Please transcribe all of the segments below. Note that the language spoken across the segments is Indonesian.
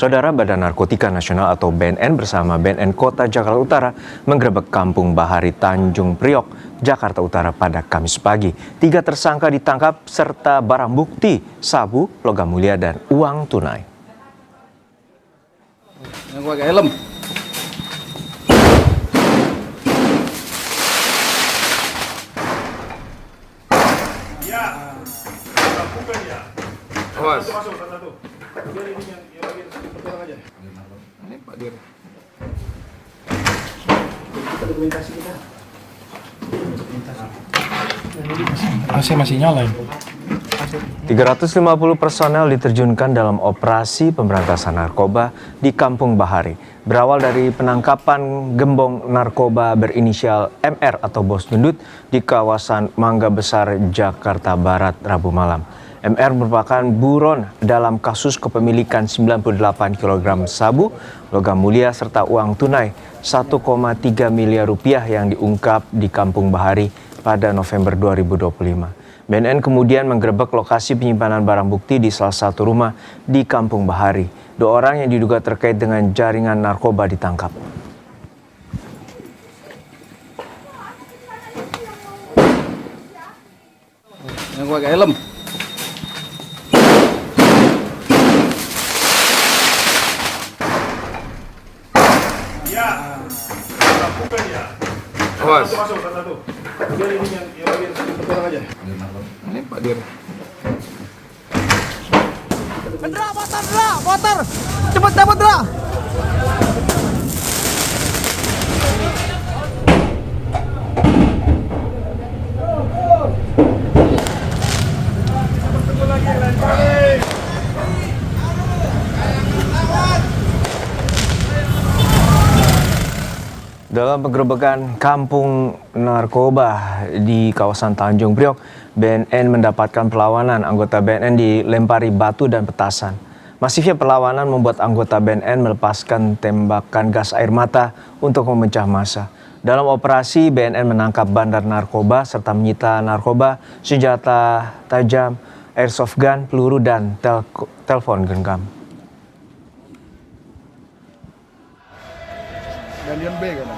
Saudara, Badan Narkotika Nasional atau BNN bersama BNN Kota Jakarta Utara menggerebek Kampung Bahari Tanjung Priok, Jakarta Utara pada Kamis pagi. 3 tersangka ditangkap serta barang bukti, sabu, logam mulia, dan uang tunai. Yang pakai helm. Ya, bukan ya. Awas. Masuk satu. Biar ini yang lagi berpegang aja. Ini Pak Dir. Kita dokumentasi kita. AC masih nyala ya? 350 personel diterjunkan dalam operasi pemberantasan narkoba di Kampung Bahari. Berawal dari penangkapan gembong narkoba berinisial MR atau Bos Gendut di kawasan Mangga Besar, Jakarta Barat, Rabu malam. MR merupakan buron dalam kasus kepemilikan 98 kg sabu, logam mulia, serta uang tunai 1,3 miliar rupiah yang diungkap di Kampung Bahari pada November 2025. BNN kemudian menggerebek lokasi penyimpanan barang bukti di salah satu rumah di Kampung Bahari. 2 orang yang diduga terkait dengan jaringan narkoba ditangkap. Yang pakai helm. Ya, bukan ya. Awas. Masuk satu. Biar ini yang lagi berpegang aja. Ini Pak Dir. Motor! Cepet dapat, Dra! Dalam penggerebekan kampung narkoba di kawasan Tanjung Priok, BNN mendapatkan perlawanan. Anggota BNN dilempari batu dan petasan. Masifnya perlawanan membuat anggota BNN melepaskan tembakan gas air mata untuk memecah massa. Dalam operasi, BNN menangkap bandar narkoba serta menyita narkoba, senjata tajam, airsoft gun, peluru, dan telepon genggam. Gandian B kan.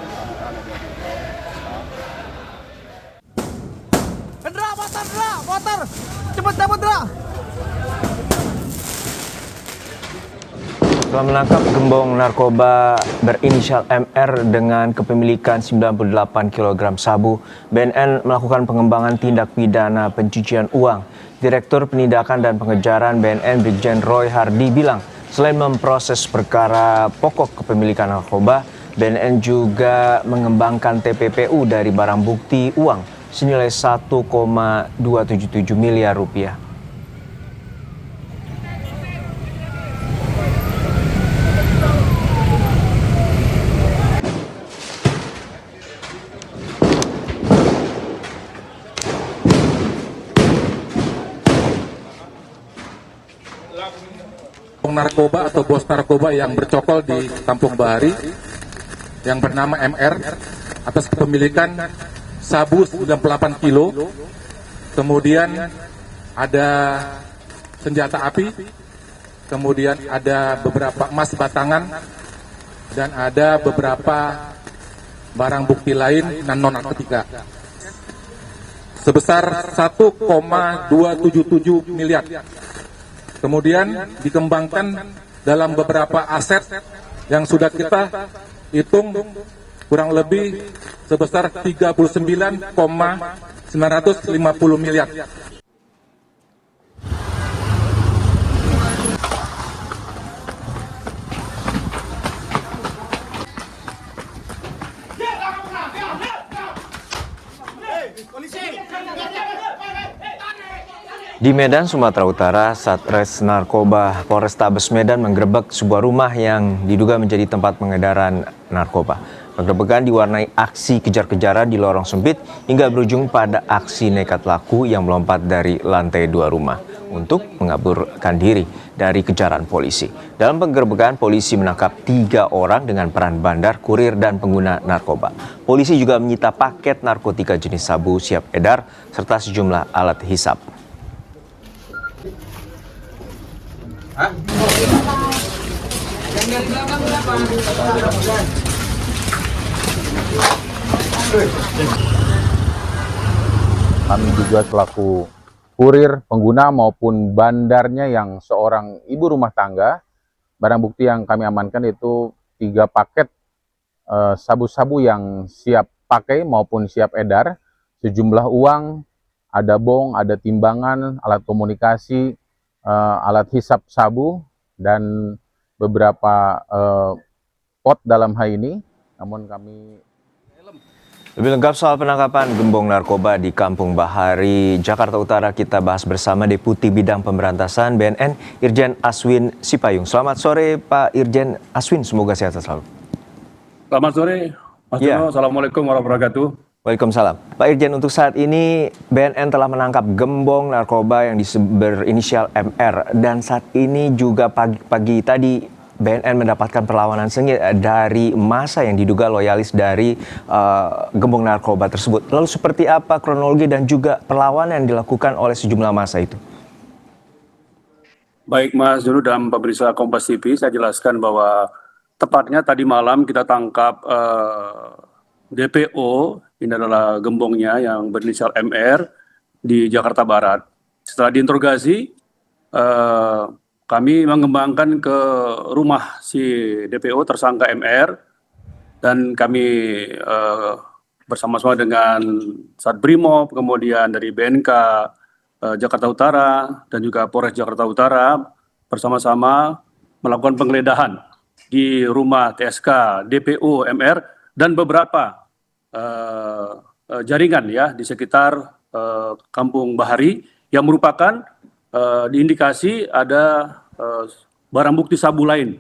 Motor! Cepet dapat, Dra! Setelah menangkap gembong narkoba berinisial MR dengan kepemilikan 98 kg sabu, BNN melakukan pengembangan tindak pidana pencucian uang. Direktur Penindakan dan Pengejaran BNN Brigjen Roy Hardi bilang, selain memproses perkara pokok kepemilikan narkoba, BNN juga mengembangkan TPPU dari barang bukti uang senilai 1,277 miliar rupiah. Narkoba atau bos narkoba yang bercokol di Kampung Bahari yang bernama MR atas kepemilikan sabu 98 kilo, kemudian ada senjata api, kemudian ada beberapa emas batangan, dan ada beberapa barang bukti lain non narkotika sebesar 1,277 miliar. Kemudian dikembangkan dalam beberapa aset yang sudah kita hitung kurang lebih sebesar 39,950 miliar. Di Medan, Sumatera Utara, Satres Narkoba Polrestabes Medan menggerebek sebuah rumah yang diduga menjadi tempat pengedaran narkoba. Penggerebekan diwarnai aksi kejar-kejaran di lorong sempit hingga berujung pada aksi nekat pelaku yang melompat dari lantai 2 rumah untuk mengaburkan diri dari kejaran polisi. Dalam penggerebekan, polisi menangkap 3 orang dengan peran bandar, kurir, dan pengguna narkoba. Polisi juga menyita paket narkotika jenis sabu siap edar serta sejumlah alat hisap. Kami juga selaku kurir, pengguna maupun bandarnya yang seorang ibu rumah tangga, barang bukti yang kami amankan itu 3 paket sabu-sabu yang siap pakai maupun siap edar, sejumlah uang, ada bong, ada timbangan, alat komunikasi, alat hisap sabu, dan beberapa pot dalam hal ini. Namun kami Lebih lengkap soal penangkapan gembong narkoba di Kampung Bahari, Jakarta Utara kita bahas bersama Deputi Bidang Pemberantasan BNN, Irjen Aswin Sipayung. Selamat sore Pak Irjen Aswin, semoga sehat selalu. Selamat sore, Mas Juno. Assalamualaikum warahmatullahi wabarakatuh. Waalaikumsalam. Pak Irjen, untuk saat ini BNN telah menangkap gembong narkoba yang berinisial MR, dan saat ini juga pagi tadi BNN mendapatkan perlawanan sengit dari massa yang diduga loyalis dari gembong narkoba tersebut. Lalu seperti apa kronologi dan juga perlawanan yang dilakukan oleh sejumlah massa itu? Baik Mas Juno dan pemirsa Kompas TV, saya jelaskan bahwa tepatnya tadi malam kita tangkap DPO, ini adalah gembongnya yang berinisial MR di Jakarta Barat. Setelah diinterogasi, kami mengembangkan ke rumah si DPO tersangka MR, dan kami bersama-sama dengan Satbrimob, kemudian dari BNK Jakarta Utara dan juga Polres Jakarta Utara bersama-sama melakukan penggeledahan di rumah TSK DPO MR dan beberapa jaringan ya di sekitar Kampung Bahari yang merupakan diindikasi ada barang bukti sabu lain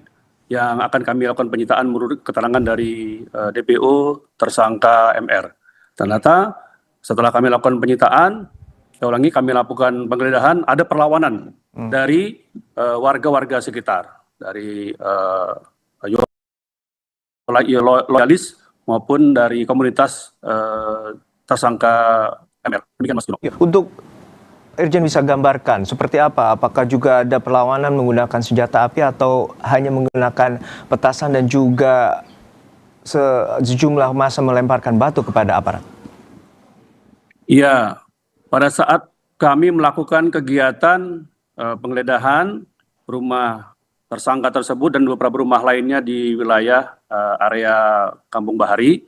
yang akan kami lakukan penyitaan menurut keterangan dari DPO tersangka MR. Ternyata setelah kami lakukan penyitaan, saya ulangi, kami lakukan penggeledahan, ada perlawanan dari warga-warga sekitar, dari loyalis maupun dari komunitas tersangka MR. Demikian Mas Juno. Untuk Irjen bisa gambarkan seperti apa? Apakah juga ada perlawanan menggunakan senjata api atau hanya menggunakan petasan dan juga sejumlah massa melemparkan batu kepada aparat? Iya, pada saat kami melakukan kegiatan penggeledahan rumah tersangka tersebut dan beberapa rumah lainnya di wilayah area Kampung Bahari,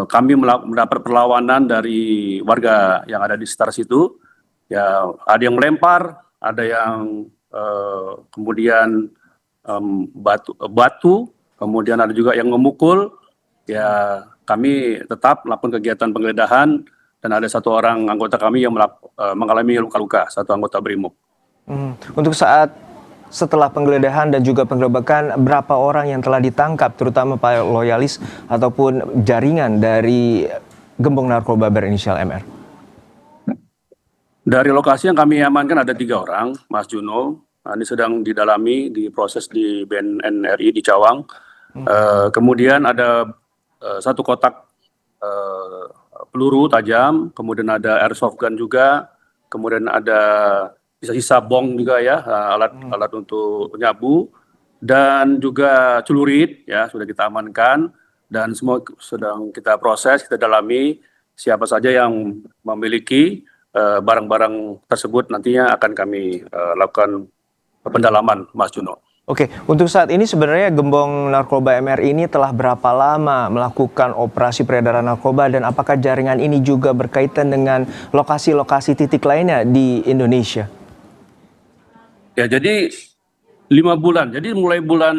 kami mendapat perlawanan dari warga yang ada di sekitar situ. Ya, ada yang melempar, ada yang kemudian batu, kemudian ada juga yang memukul. Ya, kami tetap melakukan kegiatan penggeledahan dan ada satu orang anggota kami yang mengalami luka-luka, satu anggota Brimob. Untuk setelah penggeledahan dan juga penggerebekan, berapa orang yang telah ditangkap, terutama para loyalis ataupun jaringan dari gembong narkoba berinisial MR? Dari lokasi yang kami amankan ada 3 orang, Mas Juno. Ini sedang didalami, diproses di BNN RI di Cawang. Kemudian ada 1 kotak peluru tajam, kemudian ada airsoft gun juga, kemudian ada sisa-sisa bong juga ya, alat untuk nyabu, dan juga celurit ya sudah kita amankan, dan semua sedang kita proses, kita dalami siapa saja yang memiliki barang-barang tersebut nantinya akan kami lakukan pendalaman, Mas Juno. Oke, untuk saat ini sebenarnya gembong narkoba MR ini telah berapa lama melakukan operasi peredaran narkoba, dan apakah jaringan ini juga berkaitan dengan lokasi-lokasi titik lainnya di Indonesia? Ya, jadi 5 bulan. Jadi mulai bulan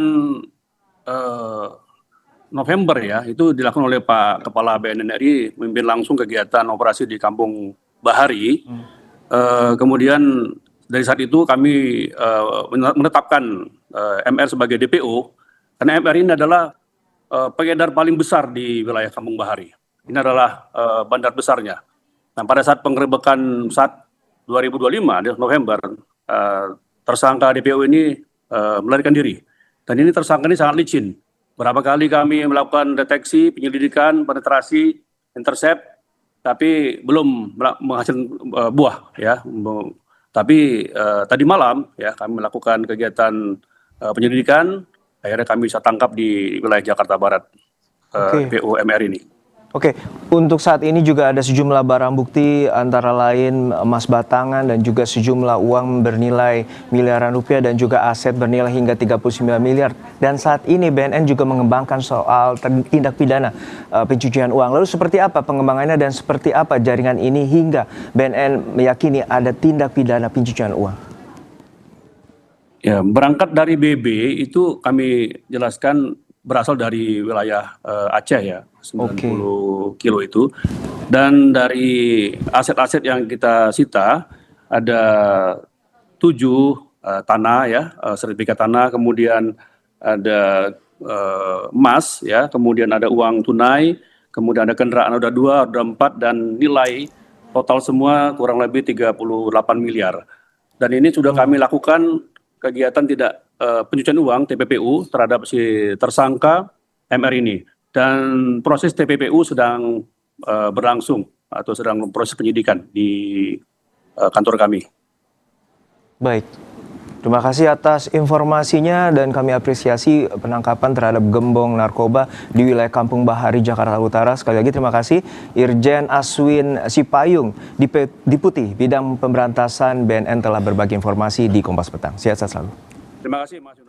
November ya, itu dilakukan oleh Pak Kepala BNN RI, memimpin langsung kegiatan operasi di Kampung Bahari. Kemudian dari saat itu kami menetapkan MR sebagai DPO, karena MR ini adalah pengedar paling besar di wilayah Kampung Bahari. Ini adalah bandar besarnya. Nah, pada saat penggerebekan saat 2025 di November, tersangka DPO ini melarikan diri. Dan ini tersangka ini sangat licin. Berapa kali kami melakukan deteksi, penyelidikan, penetrasi, intercept, tapi belum menghasilkan buah ya. Tapi tadi malam ya kami melakukan kegiatan penyelidikan akhirnya kami bisa tangkap di wilayah Jakarta Barat, Oke. PO MR ini. Oke, untuk saat ini juga ada sejumlah barang bukti antara lain emas batangan dan juga sejumlah uang bernilai miliaran rupiah dan juga aset bernilai hingga 39 miliar. Dan saat ini BNN juga mengembangkan soal tindak pidana pencucian uang. Lalu seperti apa pengembangannya dan seperti apa jaringan ini hingga BNN meyakini ada tindak pidana pencucian uang? Ya, berangkat dari BB itu kami jelaskan berasal dari wilayah Aceh ya, 90 kilo itu. Dan dari aset-aset yang kita sita ada 7 tanah ya, sertifikat tanah, kemudian ada emas ya, kemudian ada uang tunai, kemudian ada kendaraan roda 2, roda 4 dan nilai total semua kurang lebih 38 miliar. Dan ini sudah kami lakukan kegiatan tidak pencucian uang TPPU terhadap si tersangka MR ini, dan proses TPPU sedang berlangsung atau sedang proses penyidikan di kantor kami. Baik, terima kasih atas informasinya dan kami apresiasi penangkapan terhadap gembong narkoba di wilayah Kampung Bahari, Jakarta Utara. Sekali lagi terima kasih Irjen Aswin Sipayung, Deputi Bidang Pemberantasan BNN telah berbagi informasi di Kompas Petang. Sehat selalu. Terima kasih Mas.